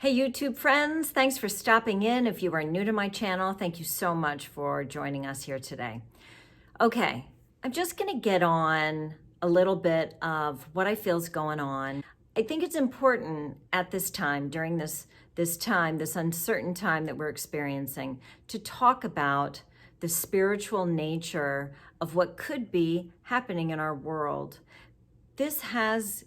Hey YouTube friends, thanks for stopping in. If you are new to my channel, thank you so much for joining us here today. Okay, I'm just gonna get on a little bit of what I feel is going on. I think it's important at this time, during this uncertain time that we're experiencing, to talk about the spiritual nature of what could be happening in our world. This has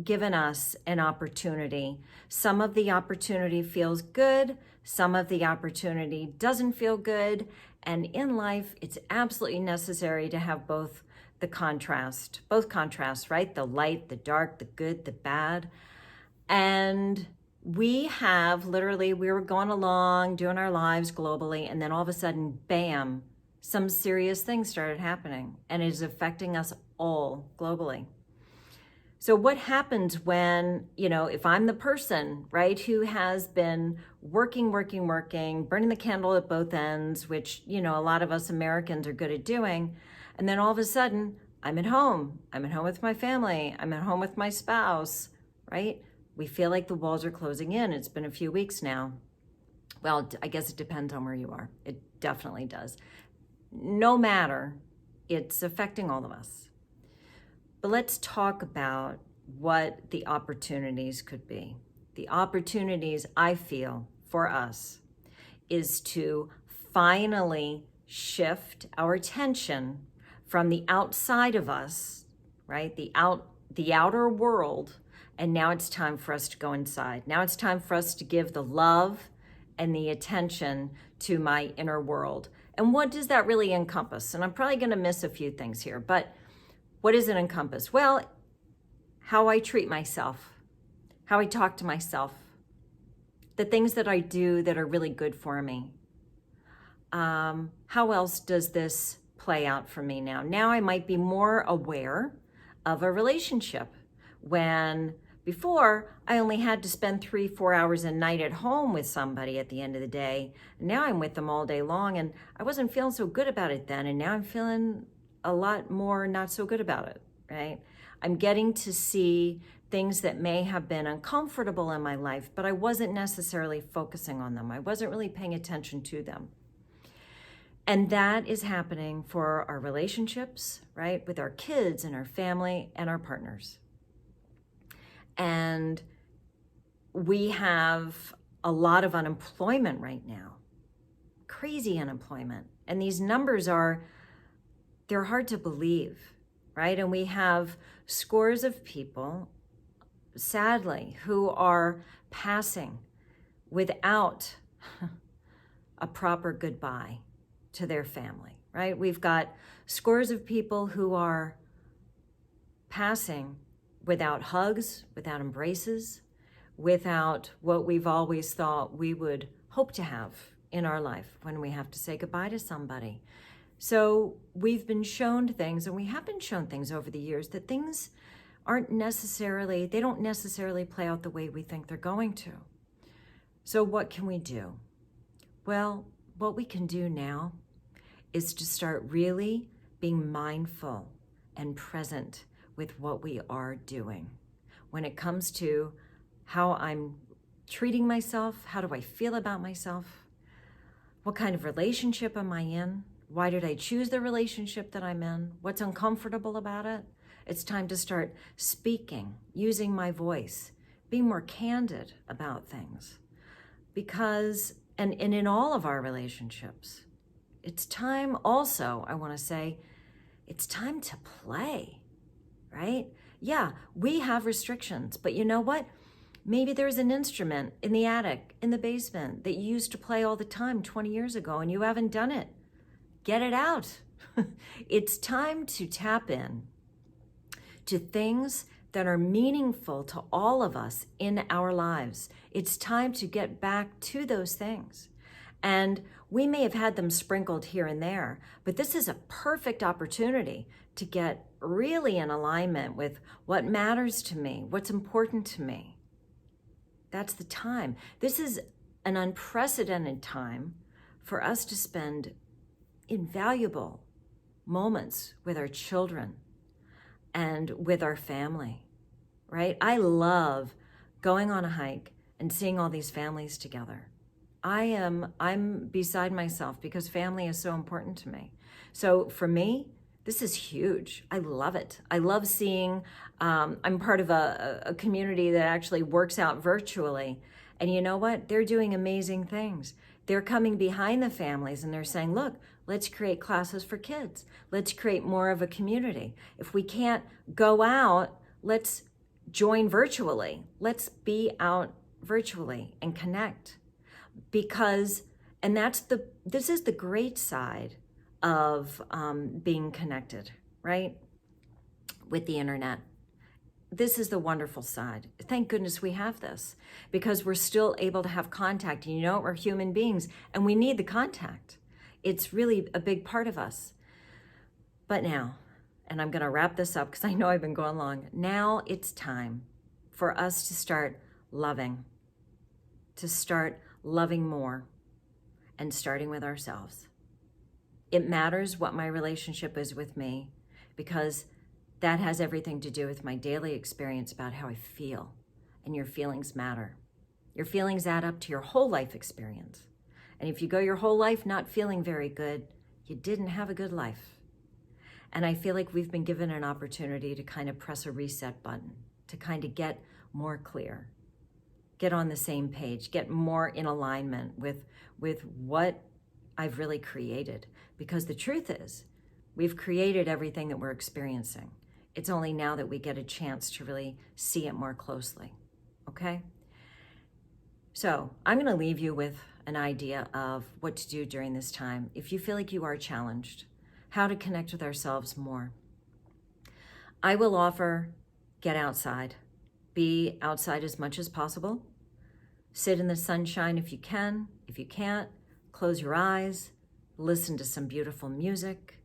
given us an opportunity. Some of the opportunity feels good, some of the opportunity doesn't feel good, and in life, it's absolutely necessary to have both contrasts, right? The light, the dark, the good, the bad. And we were going along, doing our lives globally, and then all of a sudden, bam, some serious things started happening, and it is affecting us all globally. So what happens when, if I'm the person, right, who has been working, burning the candle at both ends, which, a lot of us Americans are good at doing, and then all of a sudden, I'm at home with my family, I'm at home with my spouse, right? We feel like the walls are closing in. It's been a few weeks now. Well, I guess it depends on where you are. It definitely does. No matter, it's affecting all of us. But let's talk about what the opportunities could be. The opportunities I feel for us is to finally shift our attention from the outside of us, right? The outer world, and now it's time for us to go inside. Now it's time for us to give the love and the attention to my inner world. And what does that really encompass? And I'm probably going to miss a few things here, but what does it encompass? Well, how I treat myself, how I talk to myself, the things that I do that are really good for me. How else does this play out for me now? Now I might be more aware of a relationship, when before I only had to spend 3-4 hours a night at home with somebody at the end of the day. Now I'm with them all day long, and I wasn't feeling so good about it then, and now I'm feeling a lot more not so good about it, right? I'm getting to see things that may have been uncomfortable in my life, but I wasn't necessarily focusing on them. I wasn't really paying attention to them. And that is happening for our relationships, right? With our kids and our family and our partners. And we have a lot of unemployment right now, crazy unemployment. And these numbers they're hard to believe, right? And we have scores of people, sadly, who are passing without a proper goodbye to their family, right? We've got scores of people who are passing without hugs, without embraces, without what we've always thought we would hope to have in our life when we have to say goodbye to somebody. So we've been shown things, and we have been shown things over the years, that things they don't necessarily play out the way we think they're going to. So what can we do? Well, what we can do now is to start really being mindful and present with what we are doing. When it comes to how I'm treating myself, how do I feel about myself? What kind of relationship am I in? Why did I choose the relationship that I'm in? What's uncomfortable about it? It's time to start speaking, using my voice, being more candid about things. Because, and in all of our relationships, it's time also, I want to say, it's time to play, right? Yeah, we have restrictions, but you know what? Maybe there's an instrument in the attic, in the basement, that you used to play all the time 20 years ago, and you haven't done it. Get it out. It's time to tap in to things that are meaningful to all of us in our lives. It's time to get back to those things. And we may have had them sprinkled here and there, but this is a perfect opportunity to get really in alignment with what matters to me, what's important to me. That's the time. This is an unprecedented time for us to spend invaluable moments with our children and with our family, right? I love going on a hike and seeing all these families together. I'm beside myself because family is so important to me. So for me, this is huge. I love it. I love seeing, I'm part of a community that actually works out virtually. And you know what? They're doing amazing things. They're coming behind the families and they're saying, look, let's create classes for kids. Let's create more of a community. If we can't go out, let's join virtually. Let's be out virtually and connect. Because, and this is the great side of being connected, right? With the internet. This is the wonderful side. Thank goodness we have this, because we're still able to have contact. And you know, we're human beings and we need the contact. It's really a big part of us. But now, and I'm going to wrap this up because I know I've been going long. Now it's time for us to start loving more, and starting with ourselves. It matters what my relationship is with me, because that has everything to do with my daily experience about how I feel. And your feelings matter. Your feelings add up to your whole life experience. And if you go your whole life not feeling very good, you didn't have a good life. And I feel like we've been given an opportunity to kind of press a reset button, to kind of get more clear, get on the same page, get more in alignment with what I've really created. Because the truth is, we've created everything that we're experiencing. It's only now that we get a chance to really see it more closely, okay? So I'm going to leave you with an idea of what to do during this time. If you feel like you are challenged, how to connect with ourselves more. I will offer get outside. Be outside as much as possible. Sit in the sunshine if you can. If you can't, close your eyes, listen to some beautiful music,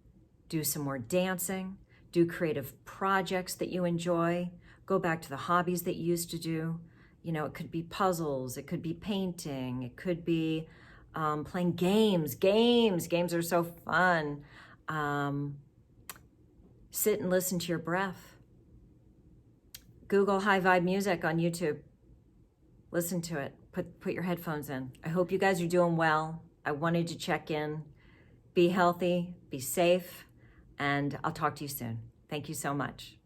do some more dancing, do creative projects that you enjoy, go back to the hobbies that you used to do. You know, it could be puzzles, it could be painting, it could be playing games. Games are so fun. Sit and listen to your breath. Google high vibe music on YouTube. Listen to it. Put your headphones in. I hope you guys are doing well. I wanted to check in. Be healthy, be safe, and I'll talk to you soon. Thank you so much.